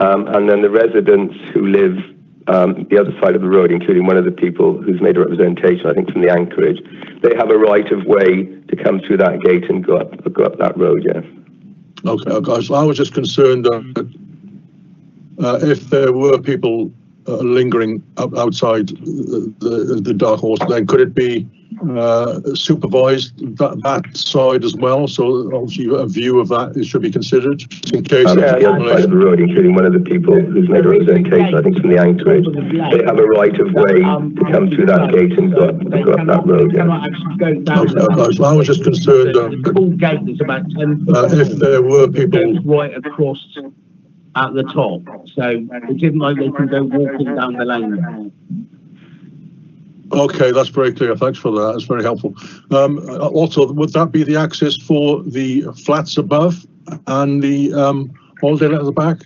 And then the residents who live the other side of the road, including one of the people who's made a representation, I think, from the anchorage, they have a right of way to come through that gate and go up that road, yeah. Okay, so I was just concerned that if there were people lingering outside the Dark Horse, then could it be supervised that side as well? So obviously a view of that should be considered in case. Yeah, the other side of the road, including one of the people who's made a representation, I think, from the anchorage, they have a right of way to come through that gate and go up that road. Yeah. Okay, so I was just concerned the full gate is about 10 if there were people right across at the top, so it isn't like they can go walking down the lane. Okay, that's very clear. Thanks for that. That's very helpful. Also, would that be the access for the flats above and the holiday at the back?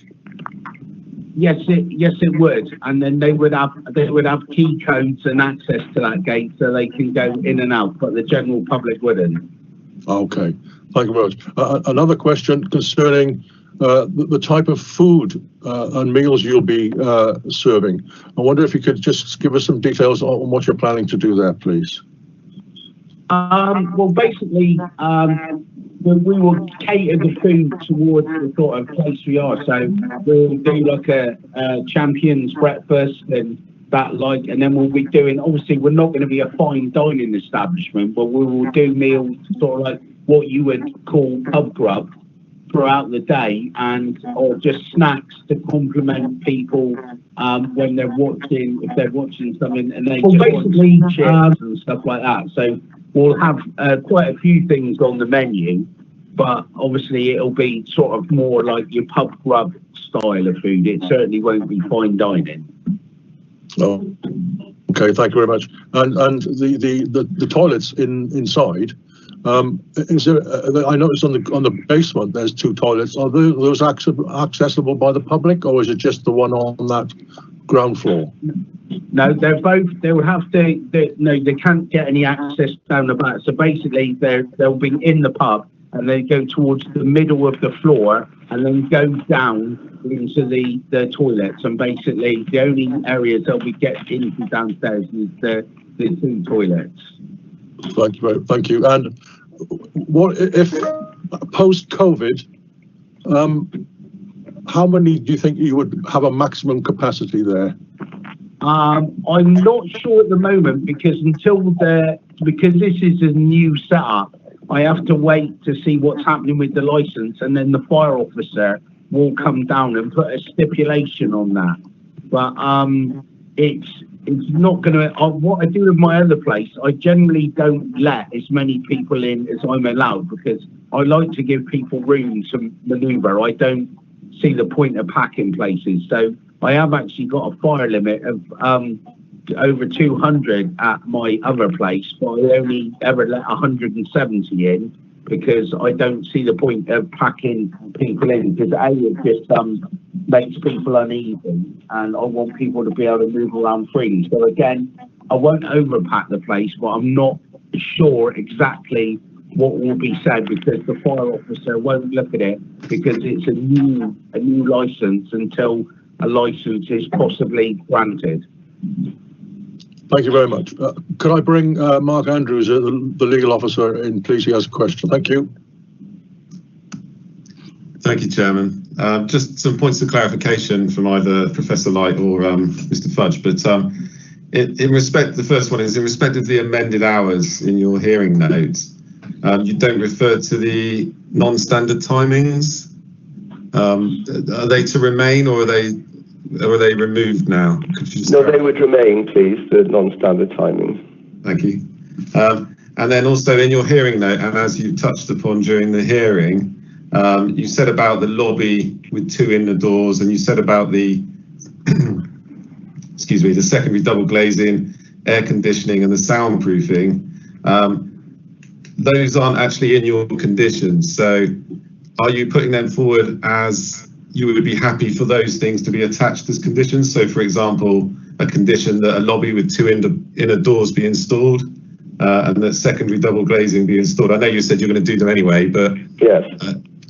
Yes, it would. And then they would have key codes and access to that gate, so they can go in and out. But the general public wouldn't. Okay, thank you very much. Another question concerning the type of food and meals you'll be serving. I wonder if you could just give us some details on what you're planning to do there, please. Well, basically, we will cater the food towards the sort of place we are. So we'll do like a champions breakfast and that, like, and then we'll be doing, obviously we're not going to be a fine dining establishment, but we will do meals sort of like what you would call pub grub throughout the day, and or just snacks to complement people when they're watching, if they're watching something and they just basically want chips and stuff like that. So we'll have quite a few things on the menu, but obviously it'll be sort of more like your pub grub style of food. It certainly won't be fine dining. Oh, okay, thank you very much. And the toilets inside. Is there? I noticed on the basement there's 2 toilets. Are those accessible by the public, or is it just the one on that ground floor? No, they're both. They will have to. No, they can't get any access down the back. So basically, they'll be in the pub, and they go towards the middle of the floor, and then go down into the toilets. And basically, the only areas they'll be getting into downstairs is the 2 toilets. Thank you. And what if post-COVID? How many do you think you would have a maximum capacity there? I'm not sure at the moment because this is a new setup. I have to wait to see what's happening with the license, and then the fire officer will come down and put a stipulation on that. But it's not going to. What I do with my other place, I generally don't let as many people in as I'm allowed because I like to give people room to manoeuvre. I don't see the point of packing places. So I have actually got a fire limit of over 200 at my other place, but I only ever let 170 in because I don't see the point of packing people in because it just makes people uneasy, and I want people to be able to move around freely. So again, I won't overpack the place, but I'm not sure exactly what will be said because the fire officer won't look at it because it's a new license until a license is possibly granted. Thank you very much. Could I bring Mark Andrews, the legal officer, in, please? He has a question. Thank you. Thank you, Chairman. Just some points of clarification from either Professor Light or Mr. Fudge. But in respect, the first one is in respect of the amended hours in your hearing notes. You don't refer to the non-standard timings. Are they to remain, or are they removed now? No, they would remain, please, the non-standard timings. Thank you. And then also in your hearing note, and as you touched upon during the hearing, you said about the lobby with 2 inner doors, and you said about the the secondary double glazing, air conditioning, and the soundproofing. Those aren't actually in your conditions. So are you putting them forward as you would be happy for those things to be attached as conditions? So, for example, a condition that a lobby with 2 inner doors be installed, and that secondary double glazing be installed. I know you said you're going to do them anyway, but yes.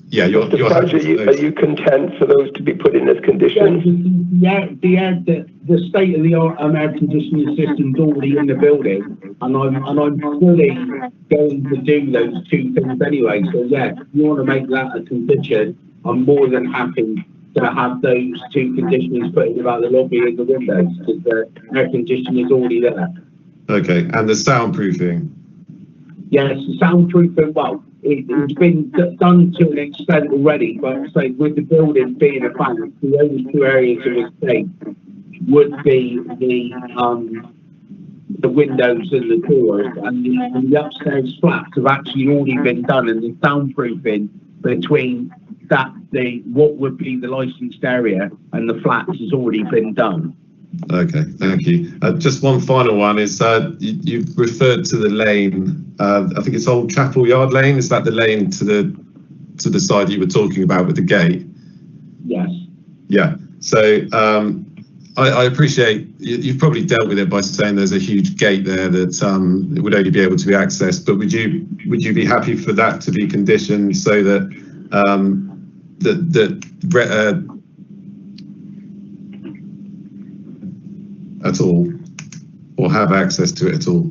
Yeah, you're Mr. happy Fudge, for are those? you content for those to be put in as conditions? The state of the art air conditioning system's already in the building, and I'm fully going to do those two things anyway. So yeah, if you want to make that a condition, I'm more than happy to have those two conditions put in about the lobby and the windows, because the air conditioning is already there. Okay, and the soundproofing. Yes, soundproofing, well, it's been done to an extent already, but say with the building being a fact, the only two areas of escape would be the windows and the doors, and the upstairs flats have actually already been done, and the soundproofing between what would be the licensed area and the flats has already been done. Okay, thank you. Just one final one is you've referred to the lane. I think it's Old Chapel Yard Lane. Is that the lane to the side you were talking about with the gate? Yes. Yeah. So I appreciate you've probably dealt with it by saying there's a huge gate there that would only be able to be accessed. But would you be happy for that to be conditioned so that at all, or have access to it at all?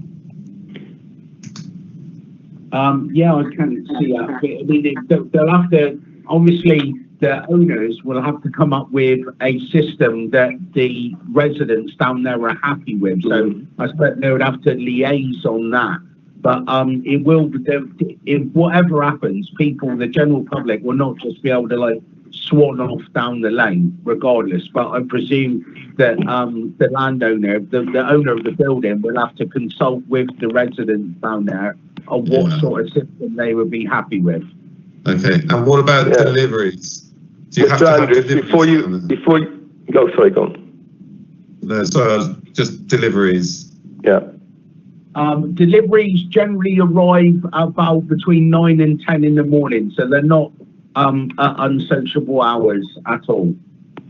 Yeah, I can see that. I mean, they'll have to, obviously, the owners will have to come up with a system that the residents down there are happy with. So I expect they would have to liaise on that. But it will, if whatever happens, the general public will not just be able to swan off down the lane regardless. But I presume that the landowner, the owner of the building, will have to consult with the residents down there on what sort of system they would be happy with. Okay, and what about deliveries? Do you have to have deliveries? Before you go, sorry, go on. No, sorry, just deliveries. Yeah. Deliveries generally arrive about between 9 and 10 in the morning, so they're not at unsociable hours at all.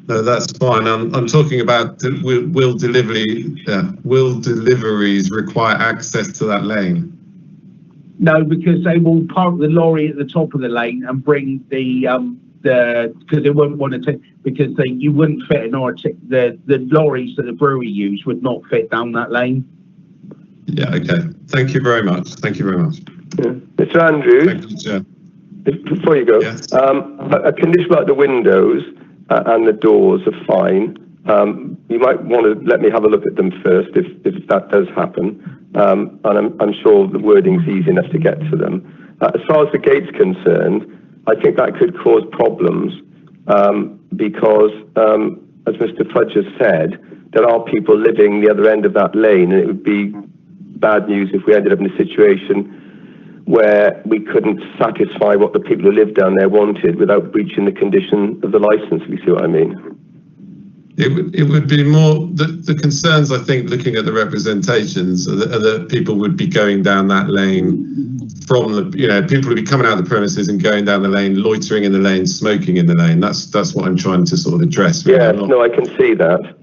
No, that's fine. I'm talking about will deliveries require access to that lane? No, because they will park the lorry at the top of the lane and bring because they wouldn't want to take, because you wouldn't fit the lorries that the brewery use would not fit down that lane. Yeah, okay. Thank you very much. Thank you very much. Yeah. Mr. Andrews, thank you, Chair. Before you go, yes. A condition like the windows and the doors are fine. You might want to let me have a look at them first if that does happen. And I'm sure the wording's easy enough to get to them. As far as the gate's concerned, I think that could cause problems because, as Mr. Fudge has said, there are people living the other end of that lane, and it would be bad news if we ended up in a situation where we couldn't satisfy what the people who live down there wanted without breaching the condition of the license, if you see what I mean. It would be more, the concerns, I think, looking at the representations are that people would be going down that lane from people would be coming out of the premises and going down the lane, loitering in the lane, smoking in the lane. That's what I'm trying to sort of address. Really. Yes, no, I can see that.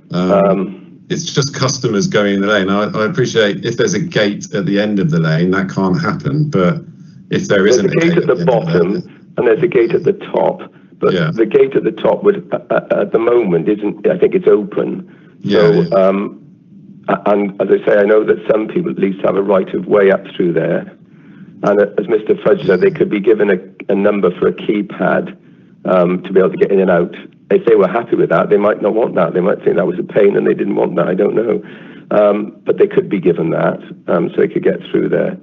It's just customers going in the lane. I appreciate if there's a gate at the end of the lane, that can't happen. But if there isn't a gate at the bottom and there's a gate at the top, but the gate at the top would, at the moment, isn't. I think it's open. So, and as I say, I know that some people at least have a right of way up through there. And as Mr. Fudge said, they could be given a number for a keypad to be able to get in and out. If they were happy with that, they might not want that. They might think that was a pain and they didn't want that. I don't know. But they could be given that so they could get through there.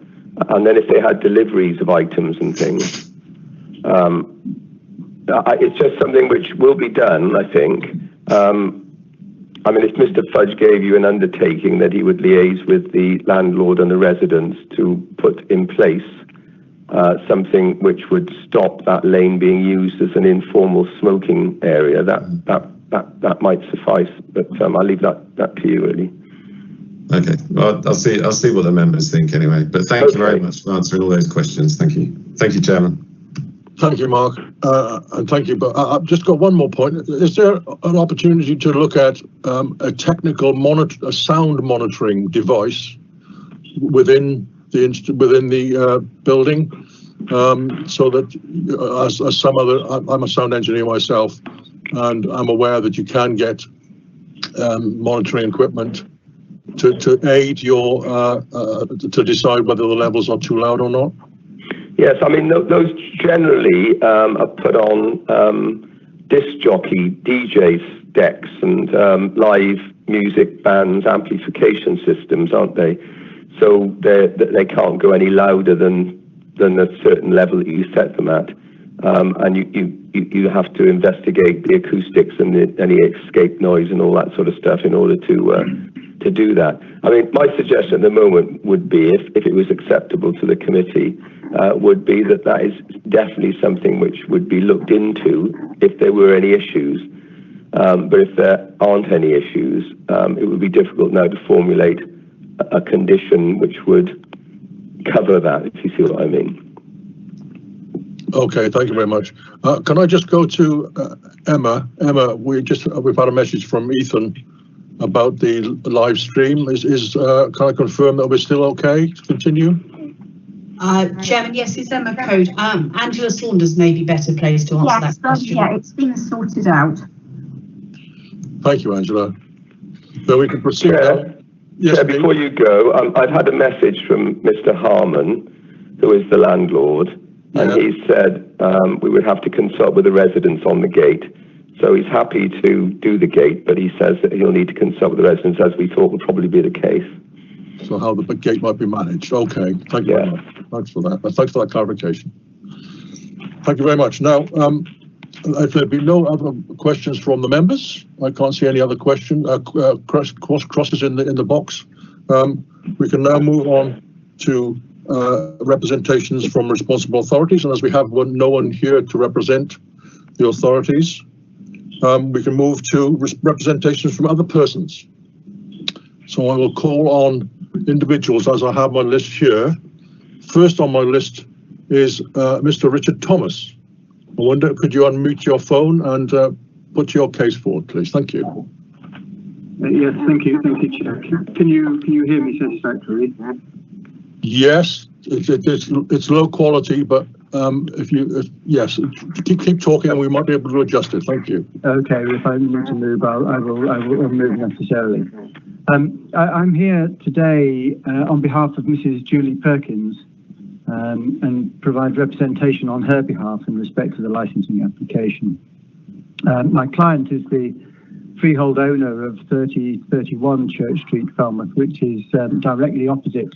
And then if they had deliveries of items and things, it's just something which will be done, I think. I mean, if Mr. Fudge gave you an undertaking that he would liaise with the landlord and the residents to put in place something which would stop that lane being used as an informal smoking area, that might suffice. But I'll leave that to you, really. Okay. Well, I'll see what the members think anyway. But thank you very much for answering all those questions. Thank you. Thank you, Chairman. Thank you, Mark, and thank you. But I've just got one more point. Is there an opportunity to look at a technical sound monitoring device within the building? so that as some other, I'm a sound engineer myself, and I'm aware that you can get monitoring equipment to aid your to decide whether the levels are too loud or not. Yes, I mean those generally are put on disc jockey DJs decks and live music bands amplification systems, aren't they? So they can't go any louder than a certain level that you set them at, and you have to investigate the acoustics and any escape noise and all that sort of stuff in order to do that. I mean, my suggestion at the moment would be, if it was acceptable to the committee, would be that is definitely something which would be looked into if there were any issues. But if there aren't any issues, it would be difficult now to formulate a condition which would cover that, if you see what I mean. Okay, thank you very much. Can I just go to Emma? Emma, we've had a message from Ethan about the live stream. Can I confirm that we're still okay to continue? Chairman, yes, it's Emma Code. Angela Saunders may be better placed to answer that question. Yeah, it's been sorted out. Thank you, Angela. So we can proceed now. Yes, before you go, I've had a message from Mr. Harmon, who is the landlord, and he said we would have to consult with the residents on the gate. So he's happy to do the gate, but he says that he'll need to consult with the residents, as we thought would probably be the case. So how the gate might be managed. Okay, thank you very much. Thanks for that. Thanks for that clarification. Thank you very much. Now, if there be no other questions from the members, I can't see any other question crosses in the box. We can now move on to representations from responsible authorities, and as we have no one here to represent the authorities, we can move to representations from other persons. So I will call on individuals as I have my list here. First on my list is Mr. Richard Thomas. I wonder, could you unmute your phone and put your case forward, please? Thank you. Yes, thank you, Chair. Can you hear me satisfactorily? Yes, it's low quality, but yes, keep talking, and we might be able to adjust it. Thank you. Okay, if I need to move, I will move necessarily. I'm here today on behalf of Mrs. Julie Perkins, and provide representation on her behalf in respect to the licensing application. My client is the freehold owner of 3031 Church Street, Falmouth, which is directly opposite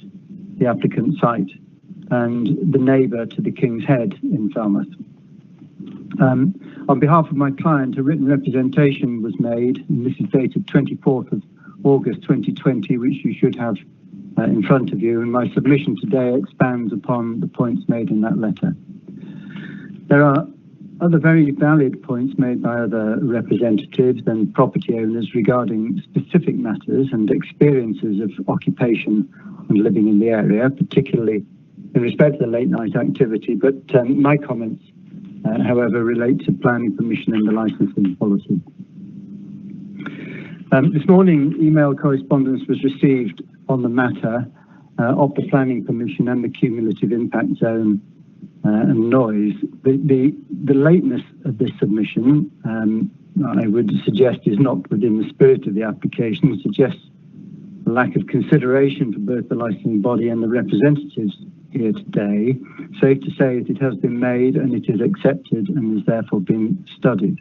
the applicant site and the neighbour to the King's Head in Falmouth. On behalf of my client, a written representation was made, and this is dated 24th of August 2020, which you should have in front of you, and my submission today expands upon the points made in that letter. There are other very valid points made by other representatives and property owners regarding specific matters and experiences of occupation and living in the area, particularly in respect to the late night activity, but my comments, however, relate to planning permission and the licensing policy. This morning, email correspondence was received on the matter of the planning permission and the cumulative impact zone and noise. The lateness of this submission, I would suggest, is not within the spirit of the application. It suggests a lack of consideration for both the licensing body and the representatives here today. Safe to say that it has been made and it is accepted and is therefore being studied.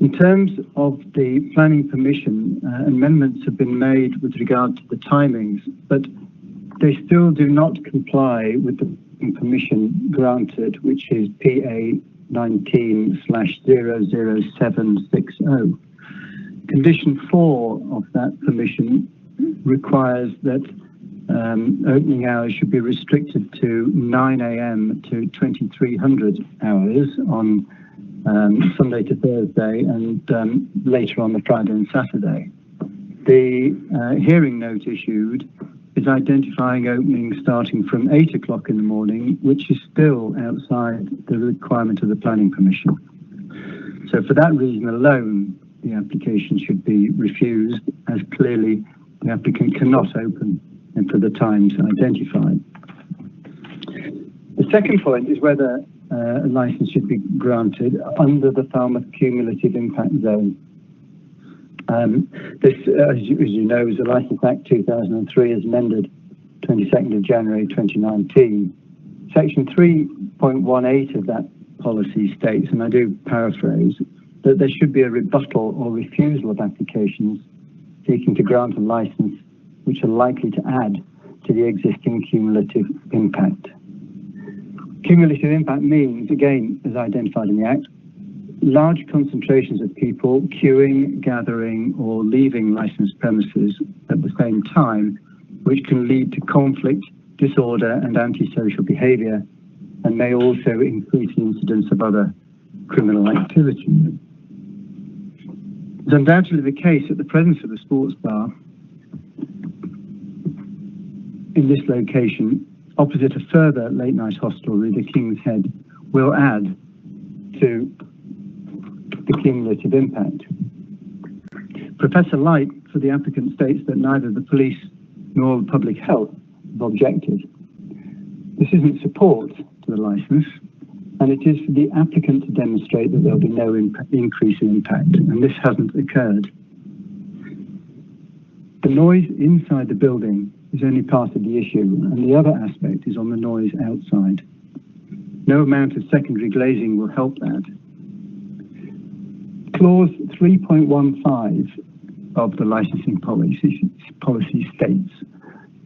In terms of the planning permission, amendments have been made with regard to the timings, but they still do not comply with the permission granted, which is PA 19/00760. Condition 4 of that permission requires that opening hours should be restricted to 9 a.m. to 2300 hours on Sunday to Thursday, and later on the Friday and Saturday. The hearing note issued is identifying openings starting from 8 o'clock in the morning, which is still outside the requirement of the planning permission. So for that reason alone, the application should be refused, as clearly the applicant cannot open for the times identified. The second point is whether a licence should be granted under the Falmouth Cumulative Impact Zone. This, as you know, is the Licence Act 2003 as amended 22nd of January 2019. Section 3.18 of that policy states, and I do paraphrase, that there should be a rebuttal or refusal of applications seeking to grant a licence which are likely to add to the existing cumulative impact. Cumulative impact means, again, as identified in the Act, large concentrations of people queuing, gathering, or leaving licensed premises at the same time, which can lead to conflict, disorder, and antisocial behaviour, and may also increase the incidence of other criminal activity. It's undoubtedly the case that the presence of a sports bar in this location, opposite a further late-night hostelry, the King's Head, will add to the cumulative impact. Professor Light for the applicant states that neither the police nor the public health have objected. This isn't support to the licence, and it is for the applicant to demonstrate that there will be no increase in impact, and this hasn't occurred. The noise inside the building is only part of the issue, and the other aspect is on the noise outside. No amount of secondary glazing will help that. Clause 3.15 of the licensing policy states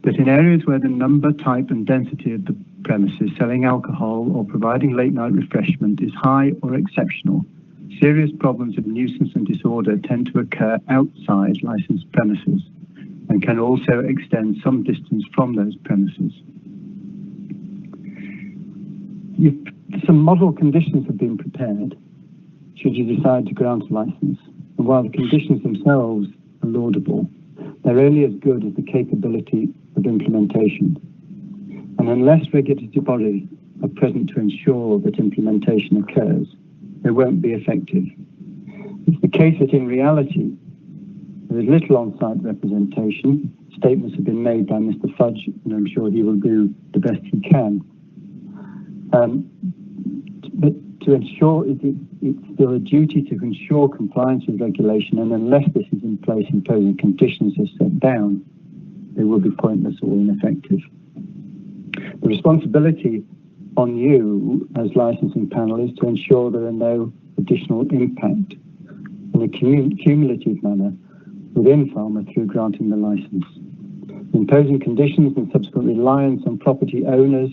that in areas where the number, type and density of the premises selling alcohol or providing late night refreshment is high or exceptional, serious problems of nuisance and disorder tend to occur outside licensed premises and can also extend some distance from those premises. Some model conditions have been prepared should you decide to grant a licence, and while the conditions themselves are laudable, they're only as good as the capability of implementation. And unless regulatory bodies are present to ensure that implementation occurs, they won't be effective. It's the case that in reality, there is little on-site representation. Statements have been made by Mr. Fudge, and I'm sure he will do the best he can. But to ensure it's still a duty to ensure compliance with regulation, and unless this is in place, imposing conditions as set down, they will be pointless or ineffective. The responsibility on you as licensing panel is to ensure there are no additional impact in a cumulative manner within Falmouth through granting the licence. Imposing conditions and subsequent reliance on property owners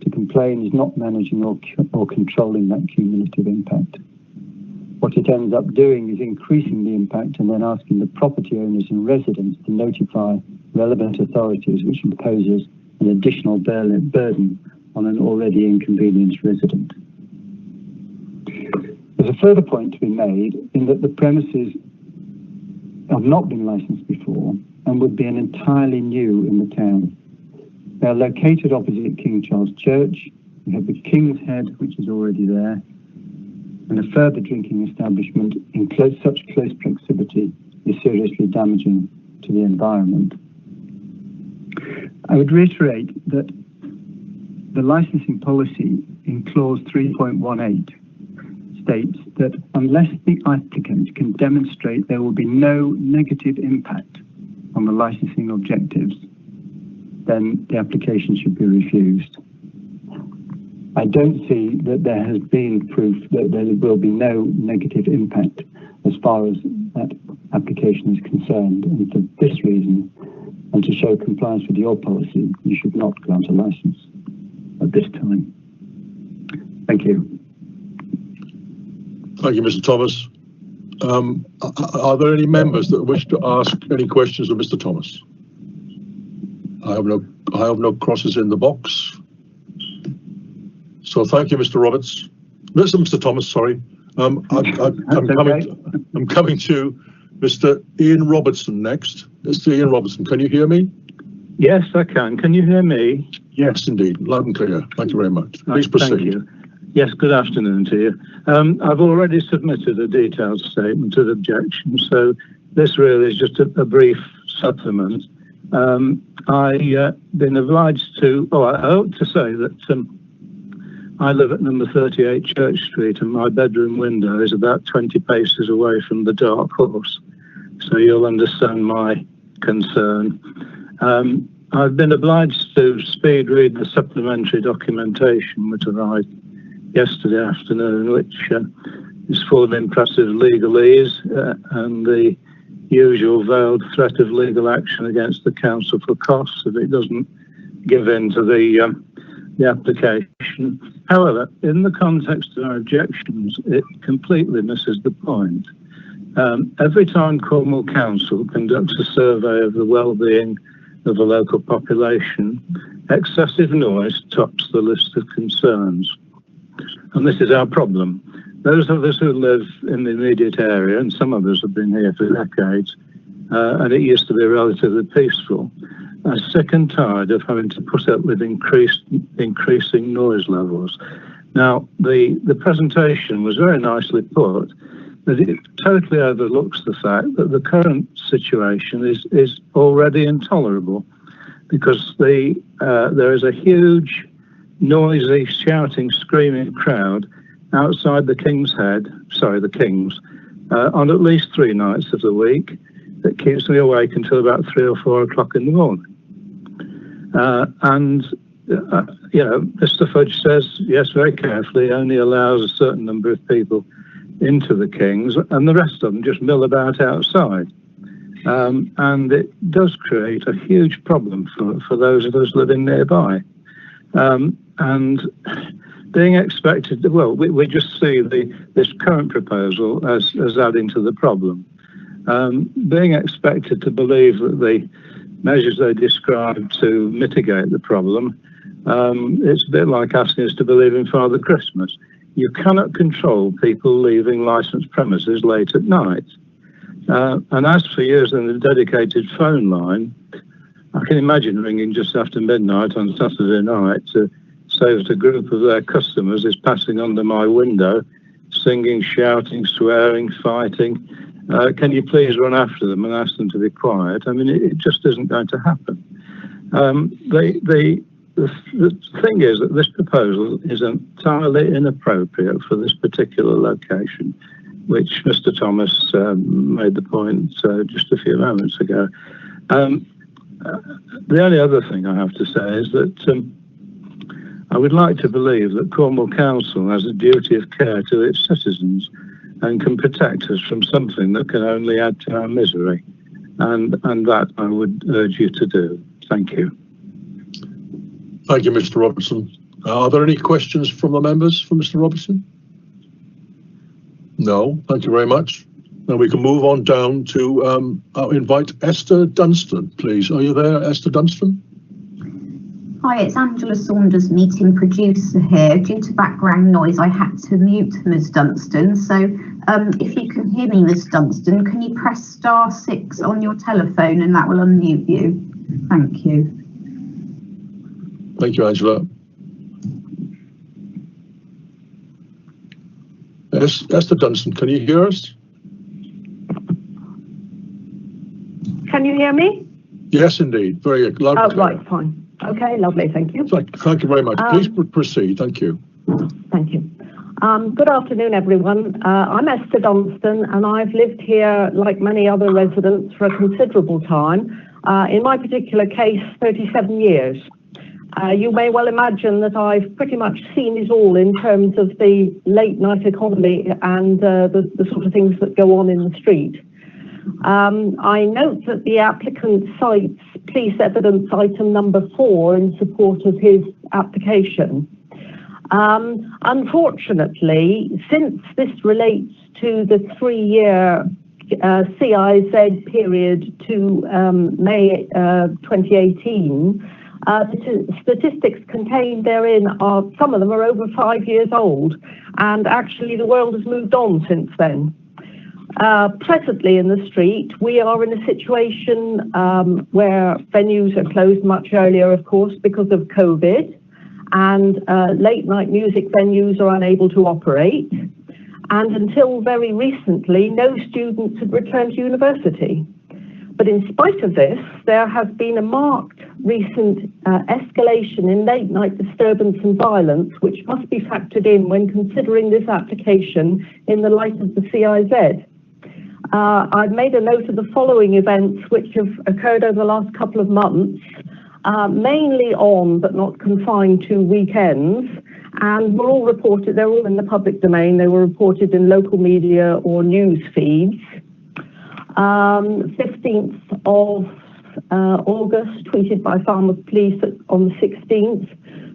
to complain is not managing or controlling that cumulative impact. What it ends up doing is increasing the impact and then asking the property owners and residents to notify relevant authorities, which imposes an additional burden on an already inconvenienced resident. There's a further point to be made in that the premises have not been licensed before and would be an entirely new in the town. They are located opposite King Charles Church. We have the King's Head, which is already there, and a further drinking establishment in such close proximity is seriously damaging to the environment. I would reiterate that the licensing policy in clause 3.18 states that unless the applicant can demonstrate there will be no negative impact on the licensing objectives, then the application should be refused. I don't see that there has been proof that there will be no negative impact as far as that application is concerned, and for this reason, and to show compliance with your policy, you should not grant a licence at this time. Thank you. Thank you, Mr. Thomas. Are there any members that wish to ask any questions of Mr. Thomas? I have no crosses in the box. So thank you, Mr. Roberts. Mr. Thomas, sorry. I'm coming to Mr. Ian Robertson next. Mr. Ian Robertson, can you hear me? Yes, I can. Can you hear me? Yes, indeed. Loud and clear. Thank you very much. Please proceed. Thank you. Yes, good afternoon to you. I've already submitted a detailed statement of objection, so this really is just a brief supplement. I've been obliged to, I hope to say that I live at number 38 Church Street, and my bedroom window is about 20 paces away from the Dark Horse. So you'll understand my concern. I've been obliged to speed read the supplementary documentation which arrived yesterday afternoon, which is full of impressive legalese and the usual veiled threat of legal action against the council for costs if it doesn't give in to the application. However, in the context of our objections, it completely misses the point. Every time Cornwall Council conducts a survey of the well-being of the local population, excessive noise tops the list of concerns. And this is our problem. Those of us who live in the immediate area, and some of us have been here for decades, and it used to be relatively peaceful, are sick and tired of having to put up with increasing noise levels. Now, the presentation was very nicely put, but it totally overlooks the fact that the current situation is already intolerable, because there is a huge, noisy, shouting, screaming crowd outside the King's Head, on at least 3 nights of the week that keeps me awake until about 3 or 4 o'clock in the morning. Mr. Fudge says, yes, very carefully, only allows a certain number of people into the King's, and the rest of them just mill about outside. And it does create a huge problem for those of us living nearby. And being expected, we just see this current proposal as adding to the problem. Being expected to believe that the measures they describe to mitigate the problem, it's a bit like asking us to believe in Father Christmas. You cannot control people leaving licensed premises late at night. And as for using the dedicated phone line, I can imagine ringing just after midnight on Saturday night to say that a group of their customers is passing under my window, singing, shouting, swearing, fighting. Can you please run after them and ask them to be quiet? I mean, it just isn't going to happen. The thing is that this proposal is entirely inappropriate for this particular location, which Mr. Thomas made the point just a few moments ago. The only other thing I have to say is that I would like to believe that Cornwall Council has a duty of care to its citizens and can protect us from something that can only add to our misery. And that I would urge you to do. Thank you. Thank you, Mr. Robertson. Are there any questions from the members for Mr. Robertson? No, thank you very much. Now we can move on down to I'll invite Esther Dunstan, please. Are you there, Esther Dunstan? Hi, it's Angela Saunders, meeting producer here. Due to background noise, I had to mute Ms. Dunstan. So if you can hear me, Ms. Dunstan, can you press *6 on your telephone and that will unmute you? Thank you. Thank you, Angela. Esther Dunstan, can you hear us? Can you hear me? Yes, indeed. Very loud. Oh, right, fine. Okay, lovely, thank you. Thank you very much. Please proceed. Thank you. Thank you. Good afternoon, everyone. I'm Esther Dunstan, and I've lived here, like many other residents, for a considerable time. In my particular case, 37 years. You may well imagine that I've pretty much seen it all in terms of the late night economy and the sort of things that go on in the street. I note that the applicant cites police evidence item number 4 in support of his application. Unfortunately, since this relates to the 3-year CIZ period to May 2018, the statistics contained therein are, some of them are over 5 years old, and actually the world has moved on since then. Presently in the street, we are in a situation where venues are closed much earlier, of course, because of COVID, and late night music venues are unable to operate. And until very recently, no students had returned to university. But in spite of this, there has been a marked recent escalation in late night disturbance and violence, which must be factored in when considering this application in the light of the CIZ. I've made a note of the following events which have occurred over the last couple of months, mainly on but not confined to weekends, and were all reported, they're all in the public domain, they were reported in local media or news feeds. 15th of August, tweeted by Falmouth Police on the 16th.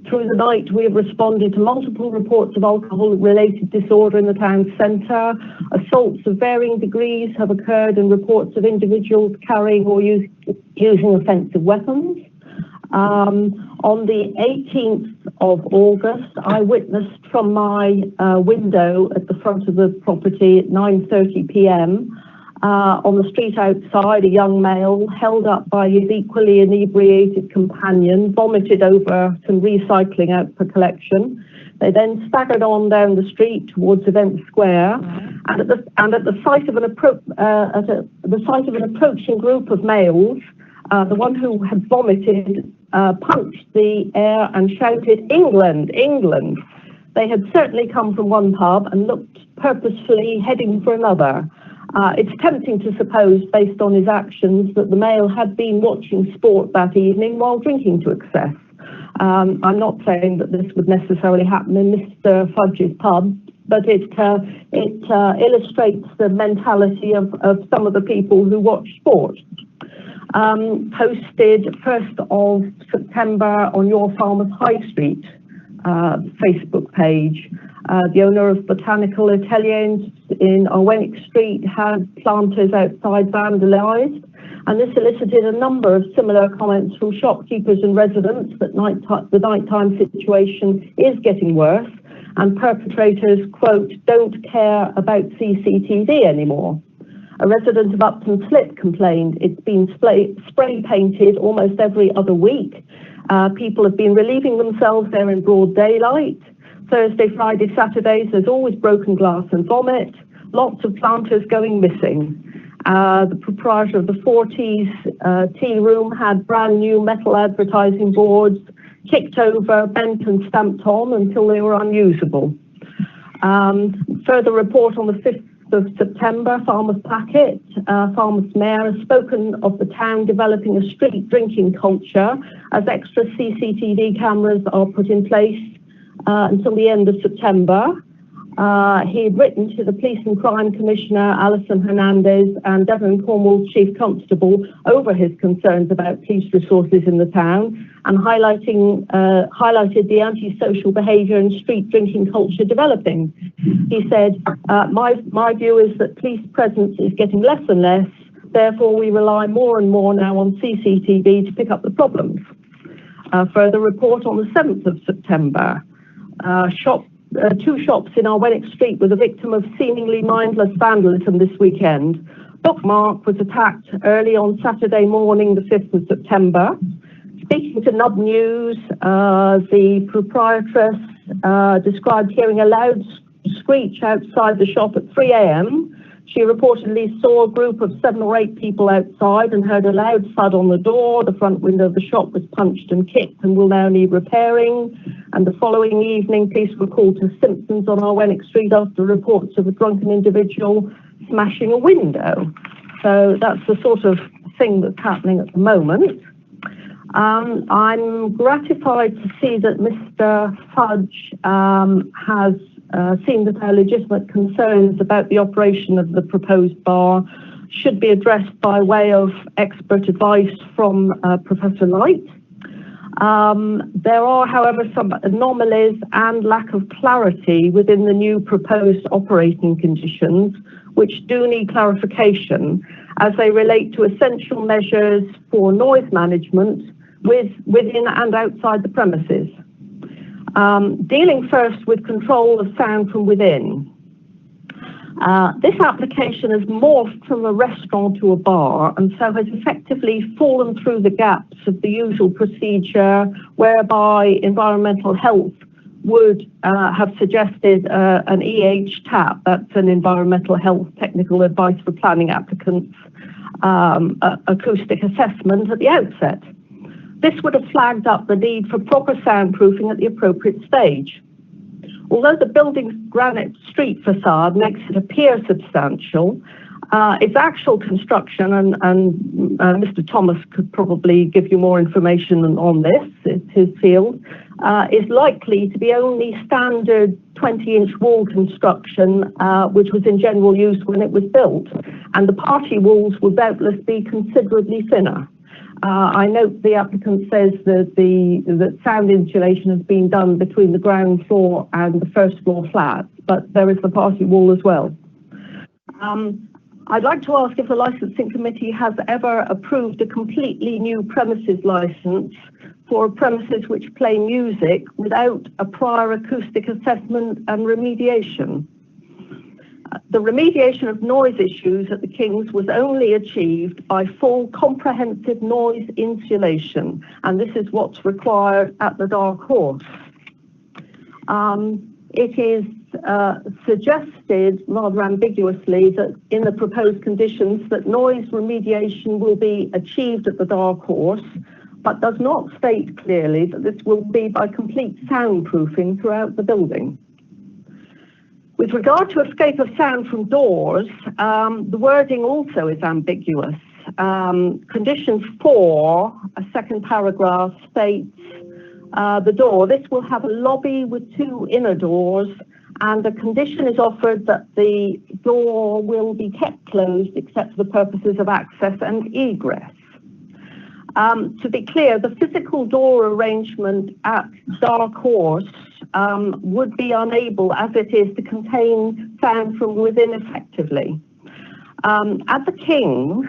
Through the night, we have responded to multiple reports of alcohol-related disorder in the town centre. Assaults of varying degrees have occurred and reports of individuals carrying or using offensive weapons. On the 18th of August, I witnessed from my window at the front of the property at 9:30 p.m. On the street outside, a young male held up by his equally inebriated companion vomited over some recycling out for collection. They then staggered on down the street towards Event Square, and at the sight of an approaching group of males, the one who had vomited punched the air and shouted, "England, England!" They had certainly come from one pub and looked purposefully heading for another. It's tempting to suppose, based on his actions, that the male had been watching sport that evening while drinking to excess. I'm not saying that this would necessarily happen in Mr. Fudge's pub, but it illustrates the mentality of some of the people who watch sport. Posted 1st of September on Your Falmouth High Street Facebook page. The owner of Botanical Italians in Owenick Street had planters outside vandalised, and this elicited a number of similar comments from shopkeepers and residents that the nighttime situation is getting worse, and perpetrators, quote, don't care about CCTV anymore. A resident of Upton Slip complained it's been spray painted almost every other week. People have been relieving themselves there in broad daylight. Thursday, Friday, Saturdays, there's always broken glass and vomit. Lots of planters going missing. The proprietor of the 40s tea room had brand new metal advertising boards kicked over, bent and stamped on until they were unusable. Further report on the 5th of September, Falmouth Packet. Falmouth Mayor has spoken of the town developing a street drinking culture as extra CCTV cameras are put in place until the end of September. He had written to the Police and Crime Commissioner, Alison Hernandez, and Devon Cornwall's Chief Constable over his concerns about police resources in the town, and highlighted the antisocial behaviour and street drinking culture developing. He said, my view is that police presence is getting less and less, therefore we rely more and more now on CCTV to pick up the problems. Further report on the 7th of September. Two shops in Owenick Street were the victim of seemingly mindless vandalism this weekend. Bookmark was attacked early on Saturday morning, the 5th of September. Speaking to Nub News, the proprietress described hearing a loud screech outside the shop at 3 a.m. She reportedly saw a group of 7 or 8 people outside and heard a loud thud on the door. The front window of the shop was punched and kicked and will now need repairing. And the following evening, police were called to Simpsons on Owenick Street after reports of a drunken individual smashing a window. So that's the sort of thing that's happening at the moment. I'm gratified to see that Mr. Fudge has seen that our legitimate concerns about the operation of the proposed bar should be addressed by way of expert advice from Professor Light. There are, however, some anomalies and lack of clarity within the new proposed operating conditions, which do need clarification as they relate to essential measures for noise management within and outside the premises. Dealing first with control of sound from within. This application has morphed from a restaurant to a bar, and so has effectively fallen through the gaps of the usual procedure whereby environmental health would have suggested an EH-TAP, that's an environmental health technical advice for planning applicants, acoustic assessment at the outset. This would have flagged up the need for proper soundproofing at the appropriate stage. Although the building's granite street facade makes it appear substantial, its actual construction, and Mr. Thomas could probably give you more information on this, it's his field, is likely to be only standard 20-inch wall construction, which was in general use when it was built, and the party walls will doubtless be considerably thinner. I note the applicant says that sound insulation has been done between the ground floor and the first floor flats, but there is the party wall as well. I'd like to ask if the licensing committee has ever approved a completely new premises license for premises which play music without a prior acoustic assessment and remediation. The remediation of noise issues at the King's was only achieved by full comprehensive noise insulation, and this is what's required at the Dark Horse. It is suggested rather ambiguously that in the proposed conditions that noise remediation will be achieved at the Dark Horse, but does not state clearly that this will be by complete soundproofing throughout the building. With regard to escape of sound from doors, the wording also is ambiguous. Condition 4, a second paragraph, states the door. This will have a lobby with 2 inner doors, and a condition is offered that the door will be kept closed except for the purposes of access and egress. To be clear, the physical door arrangement at Dark Horse would be unable, as it is, to contain sound from within effectively. At the King's,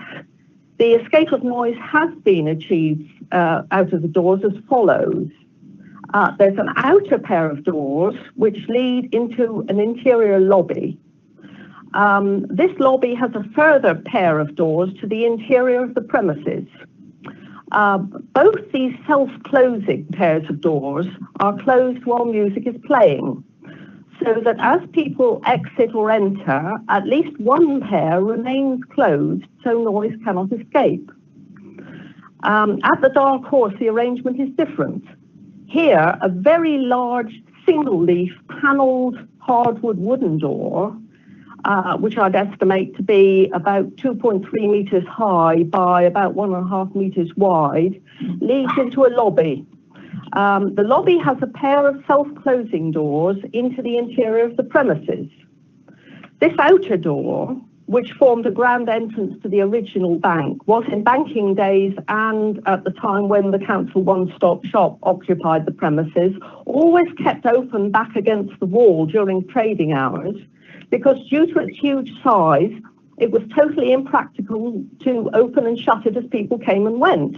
the escape of noise has been achieved out of the doors as follows. There's an outer pair of doors which lead into an interior lobby. This lobby has a further pair of doors to the interior of the premises. Both these self-closing pairs of doors are closed while music is playing, so that as people exit or enter, at least one pair remains closed so noise cannot escape. At the Dark Horse, the arrangement is different. Here, a very large single-leaf panelled hardwood wooden door, which I'd estimate to be about 2.3 metres high by about 1.5 metres wide, leads into a lobby. The lobby has a pair of self-closing doors into the interior of the premises. This outer door, which formed a grand entrance to the original bank, was in banking days and at the time when the council one-stop shop occupied the premises, always kept open back against the wall during trading hours, because due to its huge size, it was totally impractical to open and shut it as people came and went.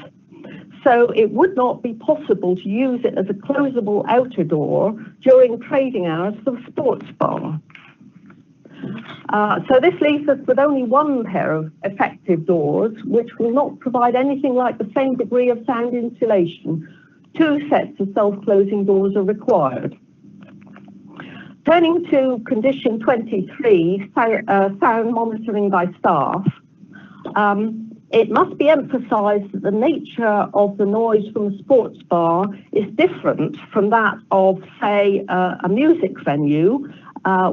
So it would not be possible to use it as a closable outer door during trading hours for the sports bar. So this leaves us with only one pair of effective doors, which will not provide anything like the same degree of sound insulation. 2 sets of self-closing doors are required. Turning to condition 23, sound monitoring by staff, it must be emphasised that the nature of the noise from a sports bar is different from that of, say, a music venue,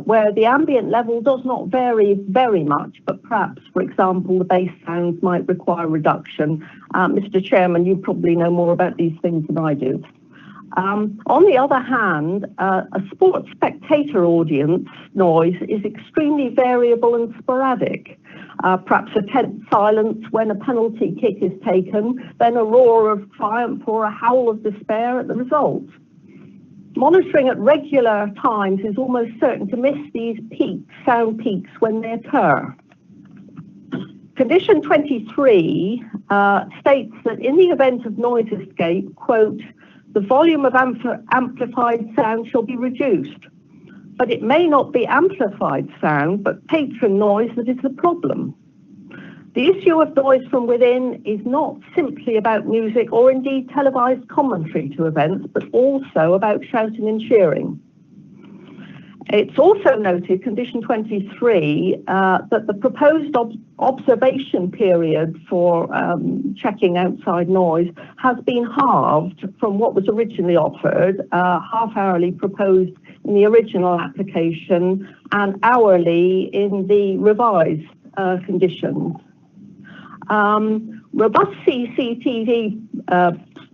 where the ambient level does not vary very much, but perhaps, for example, the bass sounds might require reduction. Mr. Chairman, you probably know more about these things than I do. On the other hand, a sports spectator audience noise is extremely variable and sporadic. Perhaps a tense silence when a penalty kick is taken, then a roar of triumph or a howl of despair at the result. Monitoring at regular times is almost certain to miss these sound peaks when they occur. Condition 23 states that in the event of noise escape, quote, the volume of amplified sound shall be reduced, but it may not be amplified sound, but patron noise that is the problem. The issue of noise from within is not simply about music or indeed televised commentary to events, but also about shouting and cheering. It's also noted, condition 23, that the proposed observation period for checking outside noise has been halved from what was originally offered, half-hourly proposed in the original application and hourly in the revised conditions. Robust CCTV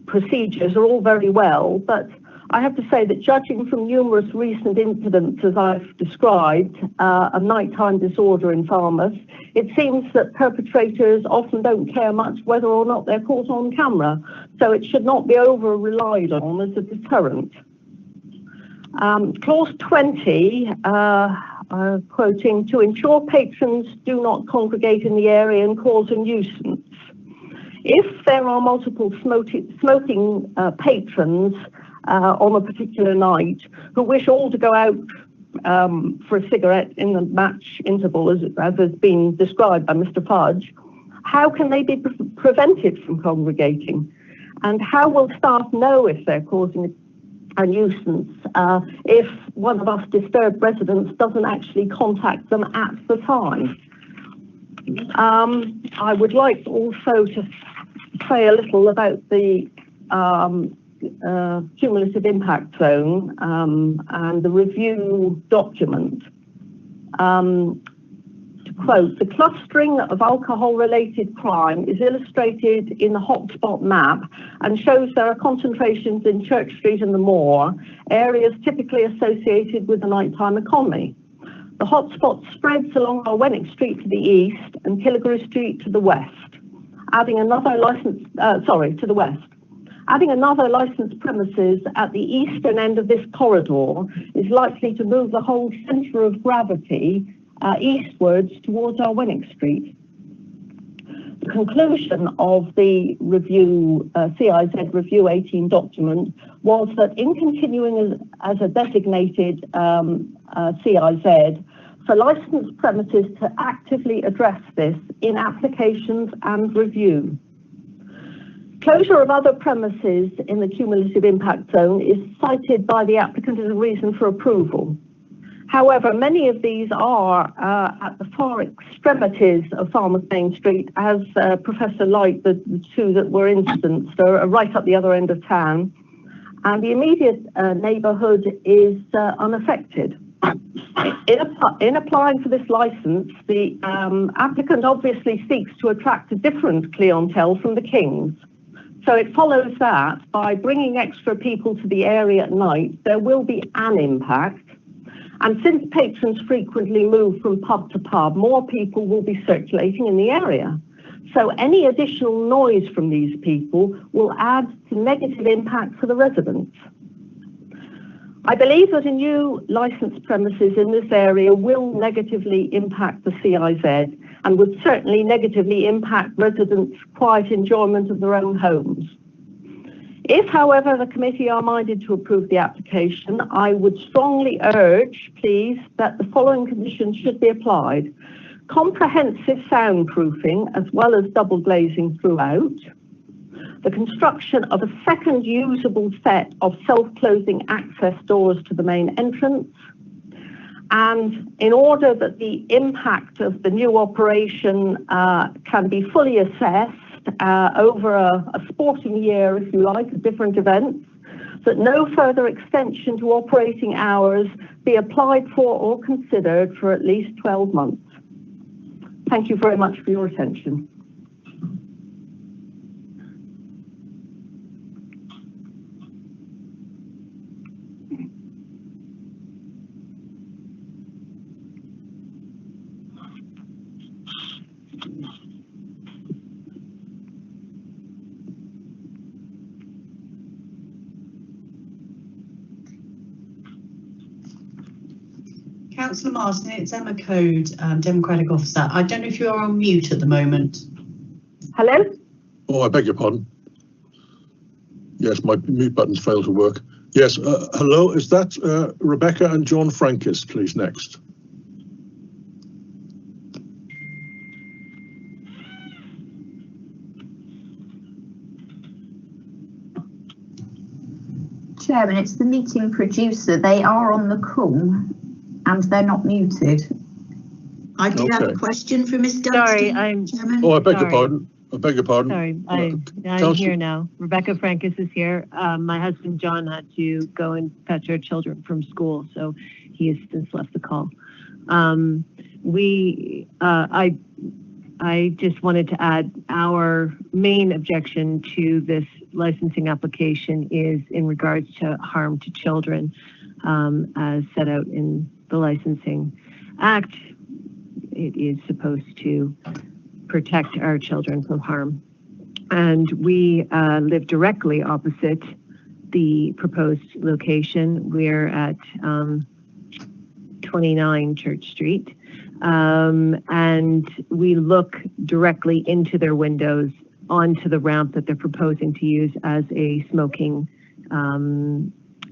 procedures are all very well, but I have to say that judging from numerous recent incidents, as I've described, of nighttime disorder in Falmouth, it seems that perpetrators often don't care much whether or not they're caught on camera, so it should not be over-relied on as a deterrent. Clause 20, quoting, to ensure patrons do not congregate in the area and cause a nuisance. If there are multiple smoking patrons on a particular night who wish all to go out for a cigarette in the match interval, as has been described by Mr. Fudge, how can they be prevented from congregating? And how will staff know if they're causing a nuisance if one of us disturbed residents doesn't actually contact them at the time? I would like also to say a little about the cumulative impact zone and the review document. To quote, the clustering of alcohol-related crime is illustrated in the hotspot map and shows there are concentrations in Church Street and the Moor, areas typically associated with the nighttime economy. The hotspot spreads along Wenwick Street to the east and Killigrew Street to the west, adding another licensed premises at the eastern end of this corridor is likely to move the whole centre of gravity eastwards towards our Wenwick Street. The conclusion of the review, CIZ Review 18 document, was that in continuing as a designated CIZ, for licensed premises to actively address this in applications and review. Closure of other premises in the cumulative impact zone is cited by the applicant as a reason for approval. However, many of these are at the far extremities of Falmouth Main Street, as Professor Light, the two that were instanced, are right up the other end of town, and the immediate neighbourhood is unaffected. In applying for this licence, the applicant obviously seeks to attract a different clientele from the Kings. So it follows that by bringing extra people to the area at night, there will be an impact. And since patrons frequently move from pub to pub, more people will be circulating in the area. So any additional noise from these people will add to negative impact for the residents. I believe that a new licensed premises in this area will negatively impact the CIZ and would certainly negatively impact residents' quiet enjoyment of their own homes. If, however, the committee are minded to approve the application, I would strongly urge, please, that the following conditions should be applied. Comprehensive soundproofing as well as double glazing throughout. The construction of a second usable set of self-closing access doors to the main entrance. And in order that the impact of the new operation can be fully assessed over a sporting year, if you like, of different events, that no further extension to operating hours be applied for or considered for at least 12 months. Thank you very much for your attention. Councillor Marston, it's Emma Code, Democratic Officer. I don't know if you are on mute at the moment. Hello? Oh, I beg your pardon. Yes, my mute buttons failed to work. Yes, hello, is that Rebecca and John Frankis, please, next? Chairman, it's the meeting producer. They are on the call. and they're not muted. I do have Okay. a question for Ms. Dunstan. Sorry, I'm Chairman. Oh, I beg your Sorry. pardon. I beg your pardon. sorry. I'm Councillor- here now. Rebecca Francis is here. My husband John had to go and fetch our children from school, so he has since left the call. I just wanted to add our main objection to this licensing application is in regards to harm to children, as set out in the Licensing Act. It is supposed to protect our children from harm. And we live directly opposite the proposed location. We're at 29 Church Street. And we look directly into their windows onto the ramp that they're proposing to use as a smoking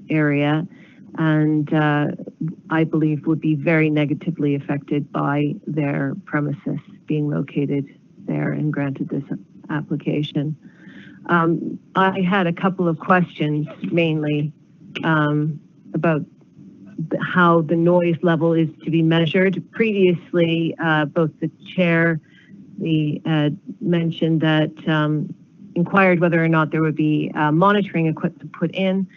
area. And I believe would be very negatively affected by their premises being located there and granted this application. I had a couple of questions, mainly about how the noise level is to be measured. Previously, both the chair mentioned that inquired whether or not there would be monitoring equipment put in.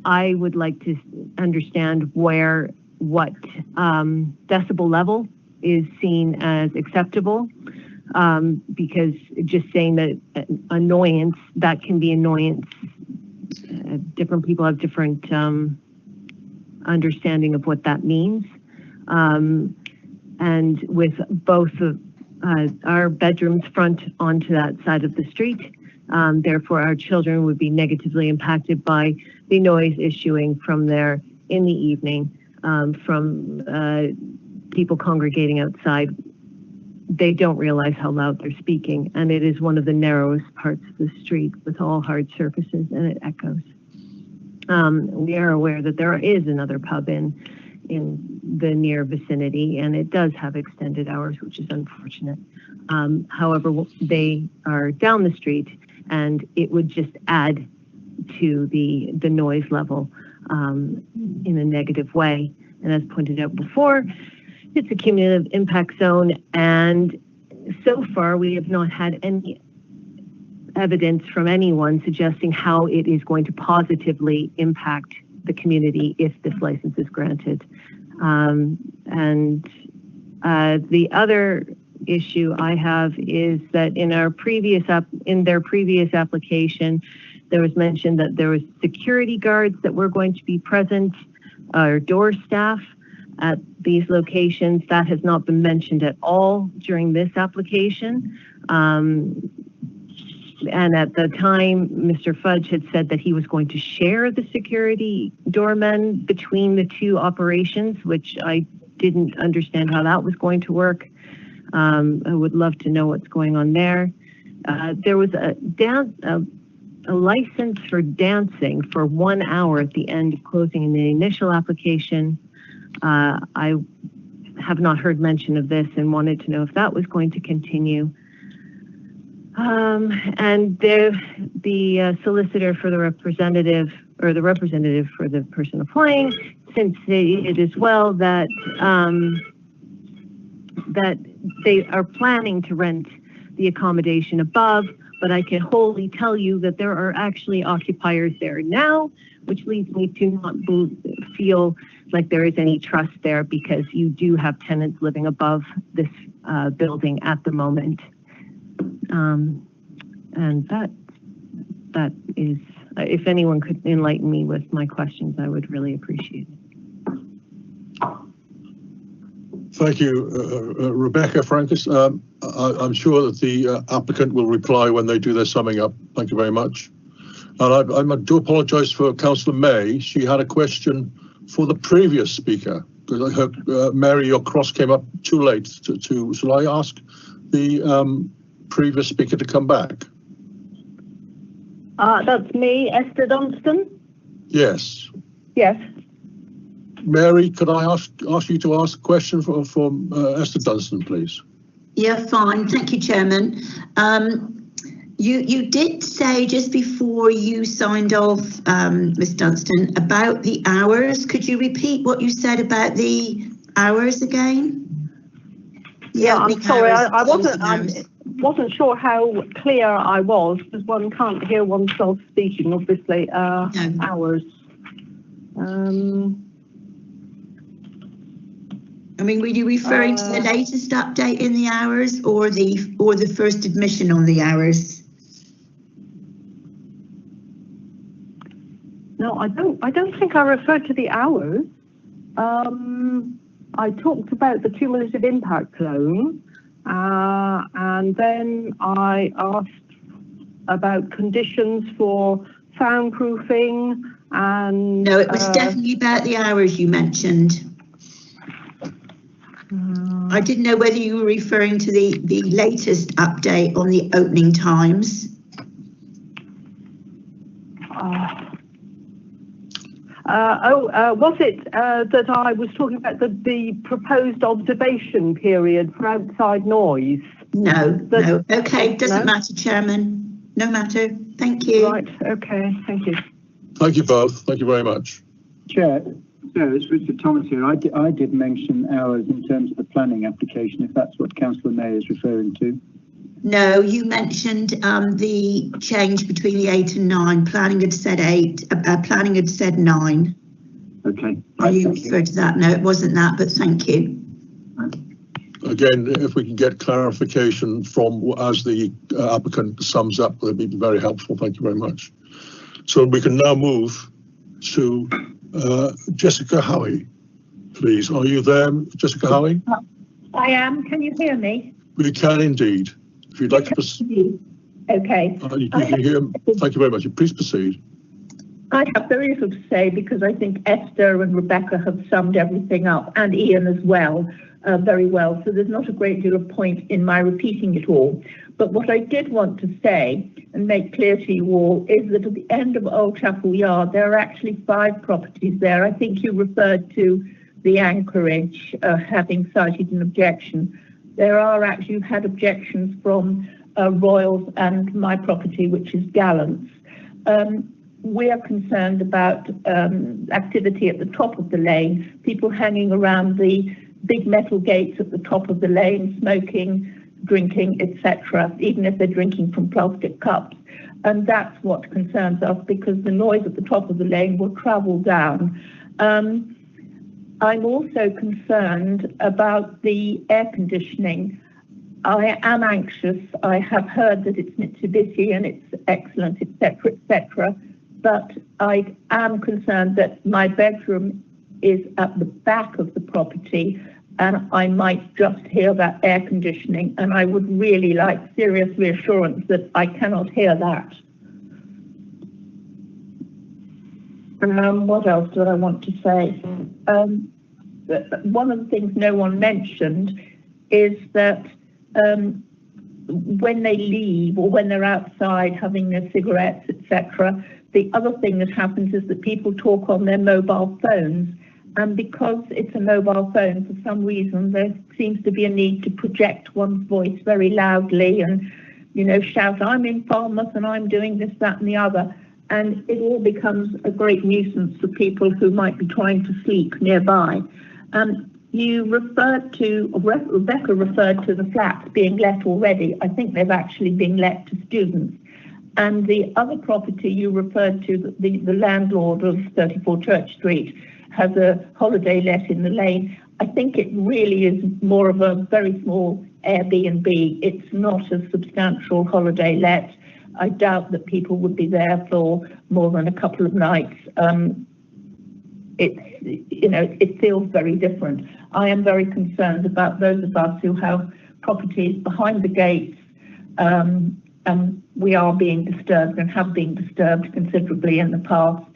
I would like to understand what decibel level is seen as acceptable, because just saying that annoyance, that can be annoyance. Different people have different understanding of what that means. And with both of our bedrooms front onto that side of the street, therefore our children would be negatively impacted by the noise issuing from there in the evening, from people congregating outside. They don't realize how loud they're speaking, and it is one of the narrowest parts of the street with all hard surfaces, and it echoes. We are aware that there is another pub in the near vicinity, and it does have extended hours, which is unfortunate. However, they are down the street, and it would just add to the noise level in a negative way. And as pointed out before, it's a cumulative impact zone, and so far we have not had any evidence from anyone suggesting how it is going to positively impact the community if this license is granted. The other issue I have is that in their previous application, there was mentioned that there was security guards that were going to be present, or door staff at these locations. That has not been mentioned at all during this application. And at the time, Mr. Fudge had said that he was going to share the security doormen between the two operations, which I didn't understand how that was going to work. I would love to know what's going on there. There was a license for dancing for 1 hour at the end of closing in the initial application. I have not heard mention of this and wanted to know if that was going to continue. And the solicitor for the representative, or the representative for the person applying, since it as well that that they are planning to rent the accommodation above, but I can wholly tell you that there are actually occupiers there now, which leads me to not feel like there is any trust there, because you do have tenants living above this building at the moment. And that is, if anyone could enlighten me with my questions, I would really appreciate it. Thank you, Rebecca Francis. I'm sure that the applicant will reply when they do their summing up. Thank you very much. And I do apologise for Councillor May. She had a question for the previous speaker, because Mary, your cross came up too late. Shall I ask the previous speaker to come back? That's me, Esther Dunstan. Yes. Yes. Mary, could I ask you to ask a question for Esther Dunstan, please? Yeah, fine. Thank you, Chairman. You did say just before you signed off, Ms Dunstan, about the hours. Could you repeat what you said about the hours again? Yeah, I'm sorry, I hours. wasn't sure how clear I was, because one can't hear oneself speaking, obviously. No. Hours. I mean, were you referring to the latest update in the hours, or the first admission on the hours? No, I don't think I referred to the hours. I talked about the cumulative impact loan, and then I asked about conditions for soundproofing and... No, it was definitely about the hours you mentioned. I didn't know whether you were referring to the latest update on the opening times. Was it that I was talking about the proposed observation period for outside noise? No. Okay, doesn't matter, Chairman. No matter. Thank you. Right, okay, thank you. Thank you both. Thank you very much. Chair, it's Richard Thomas here. I did mention hours in terms of the planning application, if that's what Councillor May is referring to. No, you mentioned the change between the 8 and 9. Planning had said 8, planning had said 9. Okay. Are you referred to that? No, it wasn't that, but thank you. Again, if we can get clarification from as the applicant sums up, that'd be very helpful. Thank you very much. So we can now move to Jessica Howie, please. Are you there, Jessica Howie? I am. Can you hear me? We can indeed. If you'd like to proceed. Okay. You can hear. Thank you very much. Please proceed. I have very little to say because I think Esther and Rebecca have summed everything up, and Ian as well, very well. So there's not a great deal of point in my repeating it all. But what I did want to say and make clear to you all is that at the end of Old Chapel Yard, there are actually 5 properties there. I think you referred to the Anchorage having cited an objection. There are actually, you've had objections from Royals and my property, which is Gallants. We are concerned about activity at the top of the lane, people hanging around the big metal gates at the top of the lane, smoking, drinking, etc., even if they're drinking from plastic cups. And that's what concerns us, because the noise at the top of the lane will travel down. I'm also concerned about the air conditioning. I am anxious. I have heard that it's Mitsubishi and it's excellent, etc., etc. But I am concerned that my bedroom is at the back of the property and I might just hear that air conditioning, and I would really like serious reassurance that I cannot hear that. What else do I want to say? One of the things no one mentioned is that when they leave or when they're outside having their cigarettes, etc., the other thing that happens is that people talk on their mobile phones. And because it's a mobile phone, for some reason, there seems to be a need to project one's voice very loudly and, shout, I'm in Falmouth and I'm doing this, that and the other. And it all becomes a great nuisance for people who might be trying to sleep nearby. You referred to, Rebecca referred to the flats being let already. I think they've actually been let to students. And the other property you referred to, the landlord of 34 Church Street, has a holiday let in the lane. I think it really is more of a very small Airbnb. It's not a substantial holiday let. I doubt that people would be there for more than a couple of nights. It feels very different. I am very concerned about those of us who have properties behind the gates, and we are being disturbed and have been disturbed considerably in the past.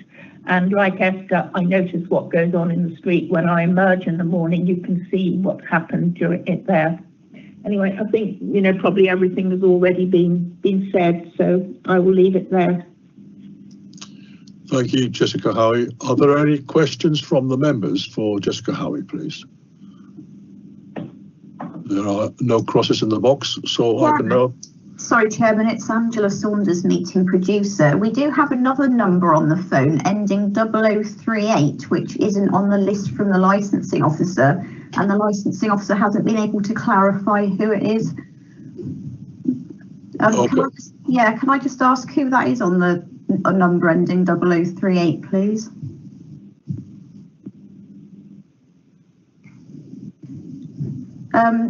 And like Esther, I notice what goes on in the street. When I emerge in the morning, you can see what's happened during it there. Anyway, I think, probably everything has already been said, so I will leave it there. Thank you, Jessica Howie. Are there any questions from the members for Jessica Howie, please? There are no crosses in the box, so I can now... Sorry, Chairman, it's Angela Saunders, meeting producer. We do have another number on the phone ending 0038, which isn't on the list from the licensing officer, and the licensing officer hasn't been able to clarify who it is. Can I just ask who that is on the number ending 0038, please?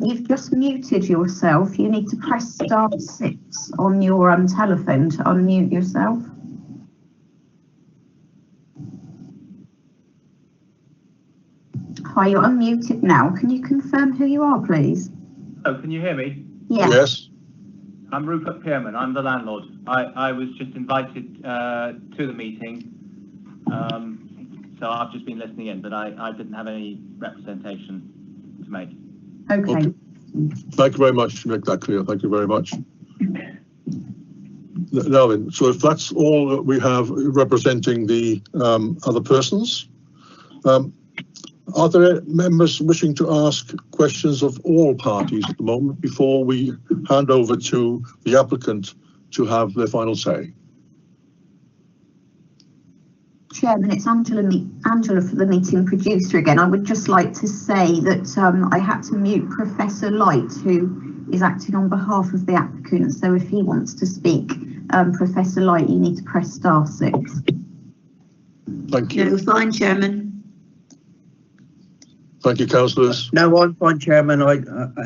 You've just muted yourself. You need to press *6 on your telephone to unmute yourself. Hi, you're unmuted now. Can you confirm who you are, please? Oh, can you hear me? Yes. Yes. I'm Rupert Pearman. I'm the landlord. I was just invited to the meeting, so I've just been listening in, but I didn't have any representation to make. Okay. Thank you very much to make that clear. Thank you very much. Now then, so if that's all that we have representing the other persons, are there members wishing to ask questions of all parties at the moment before we hand over to the applicant to have their final say? Chairman, it's Angela for the meeting producer again. I would just like to say that I had to mute Professor Light, who is acting on behalf of the applicant. So if he wants to speak, Professor Light, you need to press *6. Thank you. No, fine, Chairman. Thank you, councillors. No, I'm fine, Chairman.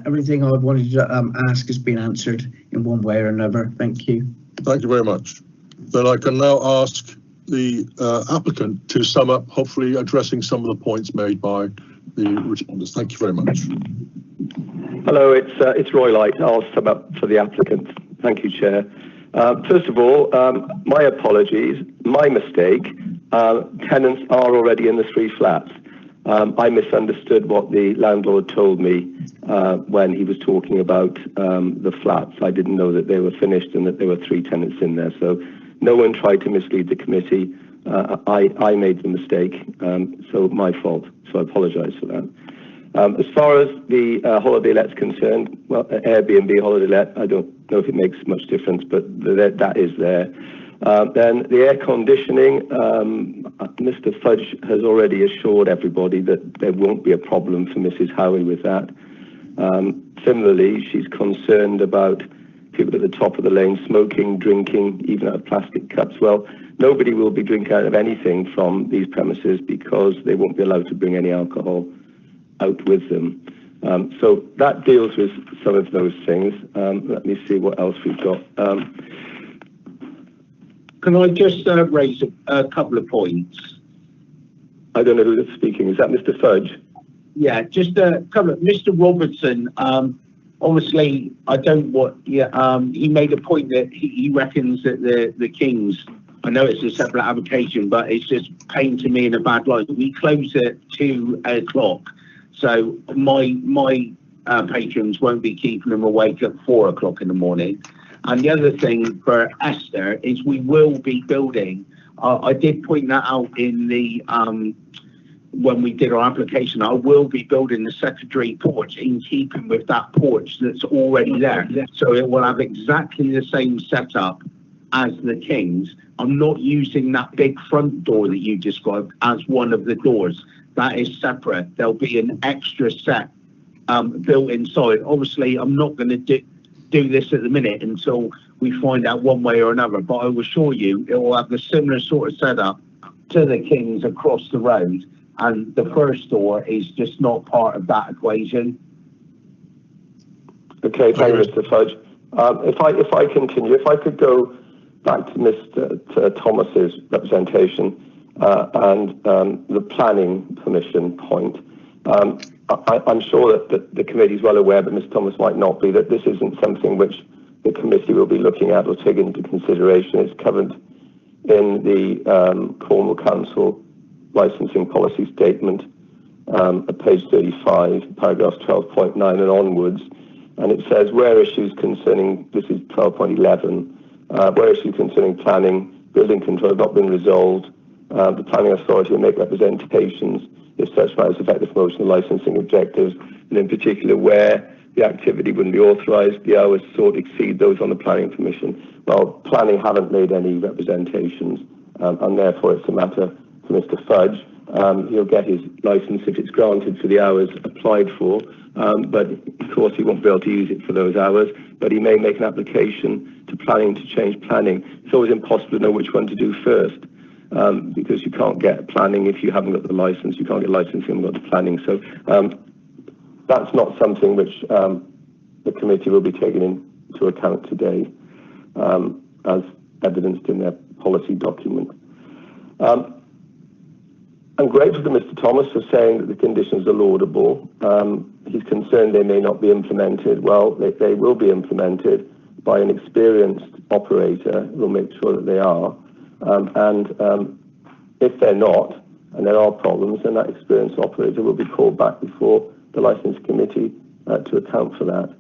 Everything I wanted to ask has been answered in one way or another. Thank you. Thank you very much. Then I can now ask the applicant to sum up, hopefully addressing some of the points made by the respondents. Thank you very much. Hello, it's Roy Light. I'll sum up for the applicant. Thank you, Chair. First of all, my apologies, my mistake. Tenants are already in the 3 flats. I misunderstood what the landlord told me when he was talking about the flats. I didn't know that they were finished and that there were 3 tenants in there. So no one tried to mislead the committee. I made the mistake, so my fault. So I apologise for that. As far as the holiday let's concerned, well, Airbnb holiday let, I don't know if it makes much difference, but that is there. Then the air conditioning, Mr. Fudge has already assured everybody that there won't be a problem for Mrs. Howie with that. Similarly, she's concerned about people at the top of the lane smoking, drinking, even out of plastic cups. Well, nobody will be drinking out of anything from these premises because they won't be allowed to bring any alcohol out with them. So that deals with some of those things. Let me see what else we've got. Can I just raise a couple of points? I don't know who's speaking. Is that Mr. Fudge? Yeah, just a couple of Mr. Robertson. Obviously, I don't want. Yeah, he made a point that he reckons that the Kings. I know it's a separate application, but it's just painting me in a bad light. We close at 2 o'clock, so my patrons won't be keeping them awake at 4 o'clock in the morning. And the other thing for Esther is we will be building. I did point that out in the when we did our application. I will be building the secondary porch in keeping with that porch that's already there. So it will have exactly the same setup as the Kings. I'm not using that big front door that you described as one of the doors. That is separate. There'll be an extra set built inside. Obviously, I'm not going to do this at the minute until we find out one way or another, but I will assure you it will have a similar sort of setup to the Kings across the road, and the first door is just not part of that equation. Okay, thank you, Mr. Fudge. If I continue, if I could go back to Mr. Thomas's representation and the planning permission point. I'm sure that the committee is well aware, but Mr. Thomas might not be, that this isn't something which the committee will be looking at or taking into consideration. It's covered in the Cornwall Council licensing policy statement at page 35, paragraphs 12.9 and onwards. And it says where issues concerning, this is 12.11, where issues concerning planning, building control have not been resolved, the planning authority will make representations if such matters affect the promotion of licensing objectives, and in particular where the activity wouldn't be authorised. The hours sought exceed those on the planning permission. Well, planning haven't made any representations, and therefore it's a matter for Mr. Fudge. He'll get his licence if it's granted for the hours applied for, but of course he won't be able to use it for those hours, but he may make an application to planning to change planning. It's always impossible to know which one to do first, because you can't get planning if you haven't got the licence. You can't get licence if you haven't got the planning. So that's not something which the committee will be taking into account today, as evidenced in their policy document. I'm grateful to Mr. Thomas for saying that the conditions are laudable. He's concerned they may not be implemented. Well, they will be implemented by an experienced operator who will make sure that they are. If they're not, and there are problems, then that experienced operator will be called back before the licence committee to account for that.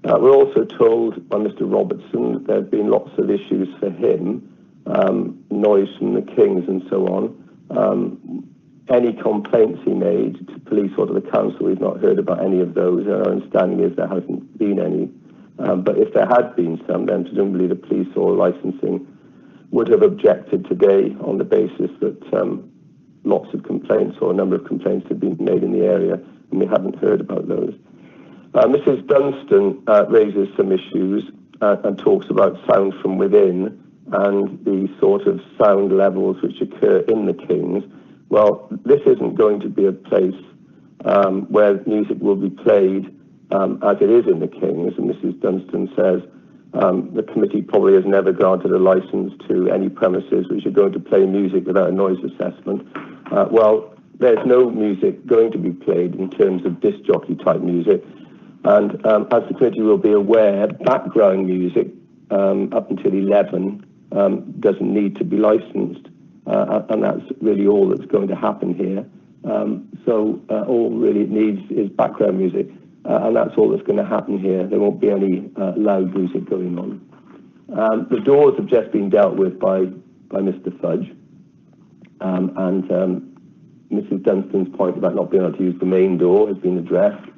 We're also told by Mr. Robertson that there have been lots of issues for him, noise from the Kings and so on. Any complaints he made to police or to the council, we've not heard about any of those. Our understanding is there hasn't been any. But if there had been some, then presumably the police or licensing would have objected today on the basis that lots of complaints or a number of complaints had been made in the area, and we hadn't heard about those. Mrs. Dunstan raises some issues and talks about sound from within and the sort of sound levels which occur in the Kings. Well, this isn't going to be a place where music will be played as it is in the Kings, and Mrs. Dunstan says the committee probably has never granted a licence to any premises which are going to play music without a noise assessment. Well, there's no music going to be played in terms of disc jockey type music, and as the committee will be aware, background music up until 11 doesn't need to be licensed, and that's really all that's going to happen here. So all really it needs is background music, and that's all that's going to happen here. There won't be any loud music going on. The doors have just been dealt with by Mr. Fudge, and Mrs. Dunstan's point about not being able to use the main door has been addressed.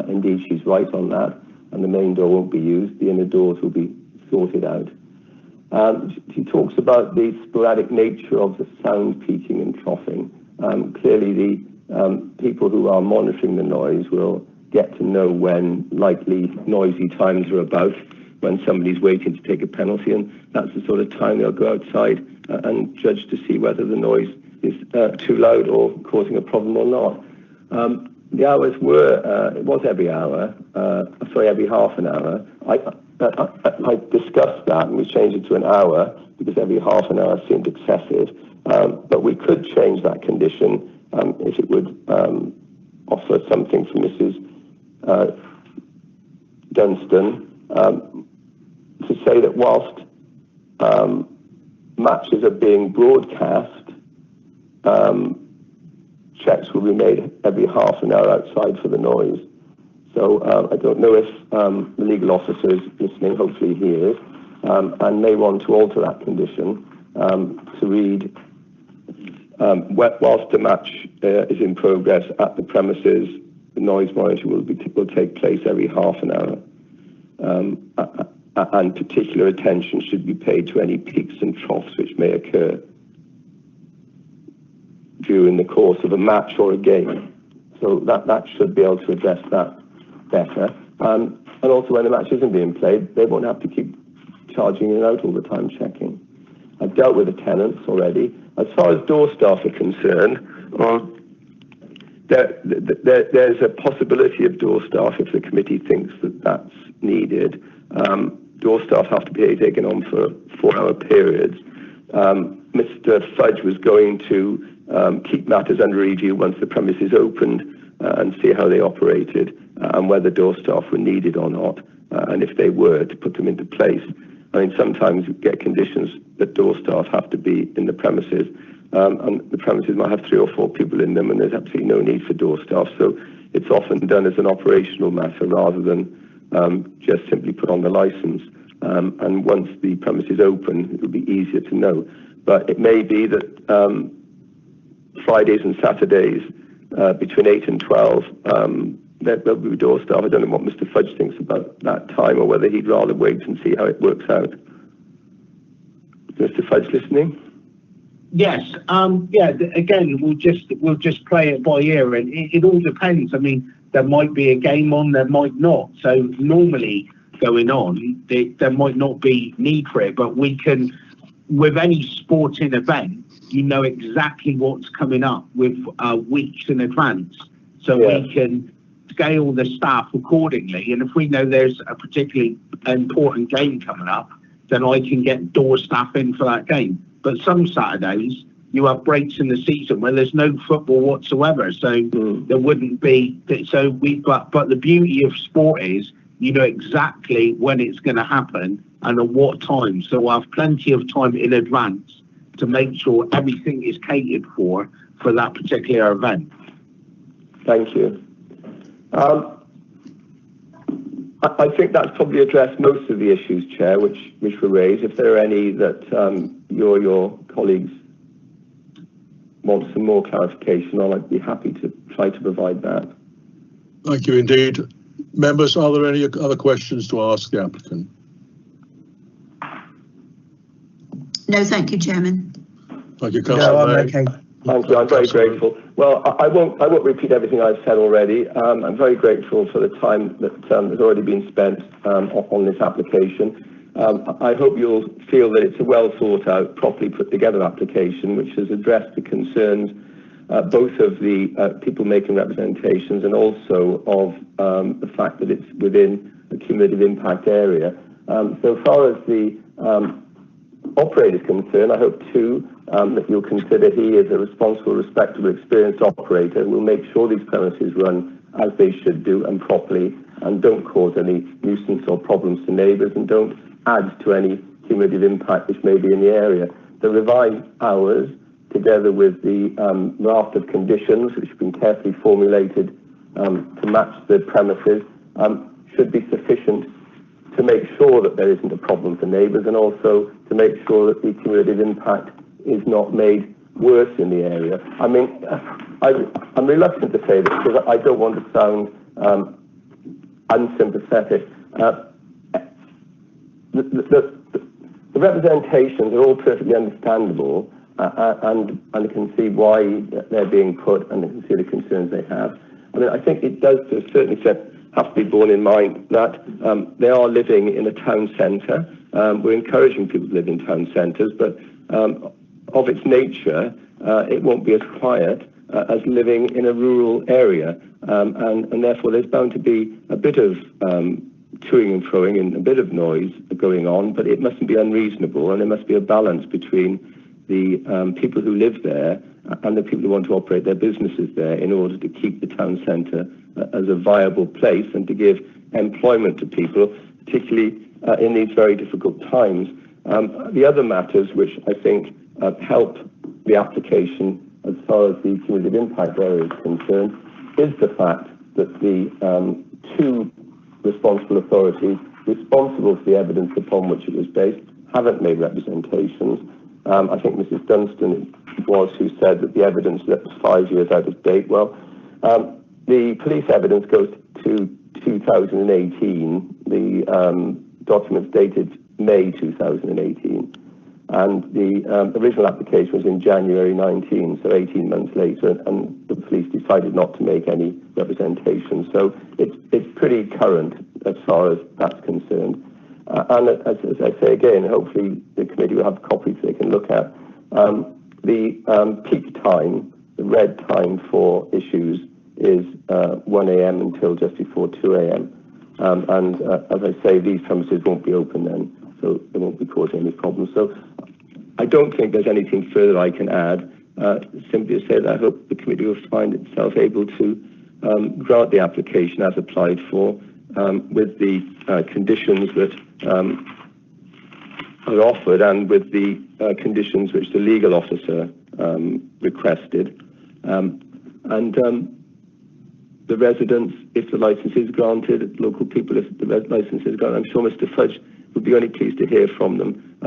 Indeed, she's right on that, and the main door won't be used. The inner doors will be sorted out. She talks about the sporadic nature of the sound peaking and troughing. Clearly, the people who are monitoring the noise will get to know when likely noisy times are about, when somebody's waiting to take a penalty, and that's the sort of time they'll go outside and judge to see whether the noise is too loud or causing a problem or not. The hours were, it was every hour, every half an hour. I discussed that and we changed it to an hour because every half an hour seemed excessive. But we could change that condition if it would offer something for Mrs. Dunstan to say that whilst matches are being broadcast, checks will be made every half an hour outside for the noise. So I don't know if the legal officer is listening, hopefully he is, and may want to alter that condition to read, whilst the match is in progress at the premises, the noise monitoring will take place every half an hour, and particular attention should be paid to any peaks and troughs which may occur during the course of a match or a game. So that should be able to address that better. And also when the match isn't being played, they won't have to keep charging in and out all the time checking. I've dealt with the tenants already. As far as door staff are concerned, there's a possibility of door staff if the committee thinks that that's needed. Door staff have to be taken on for 4-hour periods. Mr. Fudge was going to keep matters under review once the premises opened and see how they operated and whether door staff were needed or not, and if they were, to put them into place. I mean, sometimes you get conditions that door staff have to be in the premises, and the premises might have 3 or 4 people in them and there's absolutely no need for door staff. So it's often done as an operational matter rather than just simply put on the licence. And once the premises open, it will be easier to know. But it may be that Fridays and Saturdays between 8 and 12, there'll be door staff. I don't know what Mr. Fudge thinks about that time, or whether he'd rather wait and see how it works out. Mr. Fudge listening? Yes. Again, we'll just play it by ear, and it all depends. I mean, there might be a game on, there might not. So normally going on, there might not be need for it, but we can, with any sporting event, you know exactly what's coming up with weeks in advance. So we can scale the staff accordingly. And if we know there's a particularly important game coming up, then I can get door staff in for that game. But some Saturdays, you have breaks in the season where there's no football whatsoever. So there wouldn't be. So but the beauty of sport is you know exactly when it's going to happen and at what time. So we'll have plenty of time in advance to make sure everything is catered for that particular event. Thank you. I think that's probably addressed most of the issues, Chair, which were raised. If there are any that your colleagues want some more clarification on, I'd be happy to try to provide that. Thank you indeed. Members, are there any other questions to ask the applicant? No, thank you, Chairman. Thank you, Councillor. No, I'm okay. Thank you. I'm very grateful. Well, I won't repeat everything I've said already. I'm very grateful for the time that has already been spent on this application. I hope you'll feel that it's a well thought out, properly put together application which has addressed the concerns both of the people making representations and also of the fact that it's within a cumulative impact area. So far as the operator is concerned, I hope too that you'll consider he is a responsible, respectable, experienced operator who will make sure these premises run as they should do and properly, and don't cause any nuisance or problems to neighbours, and don't add to any cumulative impact which may be in the area. The revised hours, together with the raft of conditions which have been carefully formulated to match the premises, should be sufficient to make sure that there isn't a problem for neighbours, and also to make sure that the cumulative impact is not made worse in the area. I mean, I'm reluctant to say this because I don't want to sound unsympathetic. The representations are all perfectly understandable, and I can see why they're being put, and I can see the concerns they have. I mean, I think it does to a certain extent have to be borne in mind that they are living in a town centre. We're encouraging people to live in town centres, but of its nature, it won't be as quiet as living in a rural area, and therefore there's bound to be a bit of toing and froing and a bit of noise going on, but it mustn't be unreasonable, and there must be a balance between the people who live there and the people who want to operate their businesses there in order to keep the town centre as a viable place and to give employment to people, particularly in these very difficult times. The other matters which I think help the application as far as the cumulative impact area is concerned is the fact that the two responsible authorities responsible for the evidence upon which it was based haven't made representations. I think Mrs. Dunstan was who said that the evidence was 5 years out of date. Well, the police evidence goes to 2018. The documents dated May 2018, and the original application was in January 19, so 18 months later, and the police decided not to make any representation. So it's pretty current as far as that's concerned. And as I say again, hopefully the committee will have copies they can look at. The peak time, the red time for issues is 1 a.m. until just before 2 a.m. And as I say, these premises won't be open then, so they won't be causing any problems. So I don't think there's anything further I can add. Simply to say that I hope the committee will find itself able to grant the application as applied for, with the conditions that are offered and with the conditions which the legal officer requested. The residents, if the licence is granted, local people, if the licence is granted, I'm sure Mr. Fudge would be only pleased to hear from them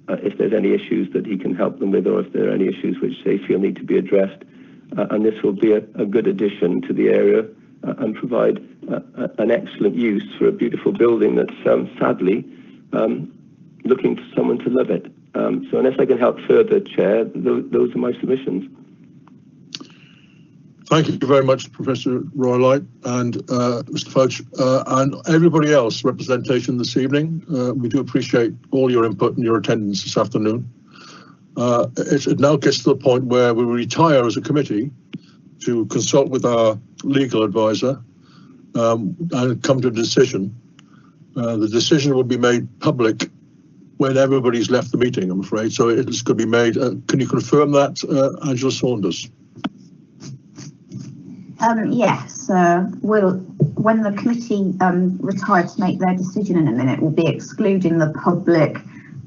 if there's any issues that he can help them with, or if there are any issues which they feel need to be addressed. And this will be a good addition to the area, and provide an excellent use for a beautiful building that's sadly looking for someone to live it. So unless I can help further, Chair, those are my submissions. Thank you very much, Professor Roylott and Mr. Fudge, and everybody else representation this evening. We do appreciate all your input and your attendance this afternoon. It now gets to the point where we retire as a committee to consult with our legal advisor and come to a decision. The decision will be made public when everybody's left the meeting, I'm afraid. So it's going to be made. Can you confirm that, Angela Saunders? Yes, when the committee retire to make their decision in a minute, we'll be excluding the public,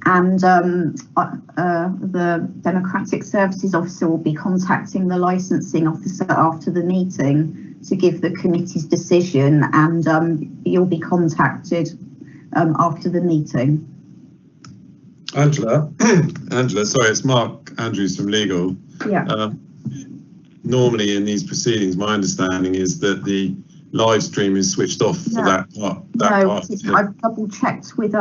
and the Democratic Services Officer will be contacting the licensing officer after the meeting to give the committee's decision, and you'll be contacted after the meeting. Angela, sorry, it's Mark Andrews from Legal. Yeah. Normally in these proceedings, my understanding is that the live stream is switched off for that part. I've double checked with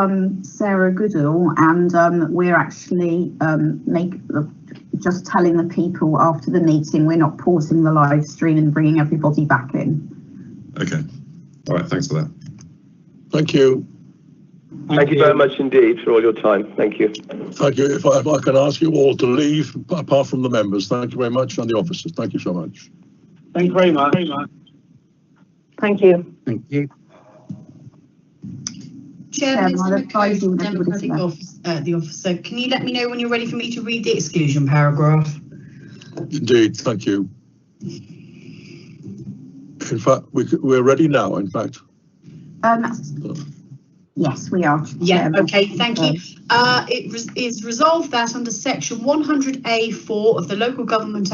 Sarah Goodall, and we're actually just telling the people after the meeting we're not pausing the live stream and bringing everybody back in. Okay. All right. Thanks for that. Thank you. Thank you very much indeed for all your time. Thank you. Thank you. If I can ask you all to leave, apart from the members, thank you very much, and the officers. Thank you so much. Thank you very much. Thank you. Thank you. Chairman, I'll advise you when Democratic everybody's the officer, can you let me know when you're ready for me to read the exclusion paragraph? Indeed, thank you. In fact, we're ready now, in fact. Yes, we are. Yeah, okay, thank you. It is resolved that under section 100A4 of the Local Government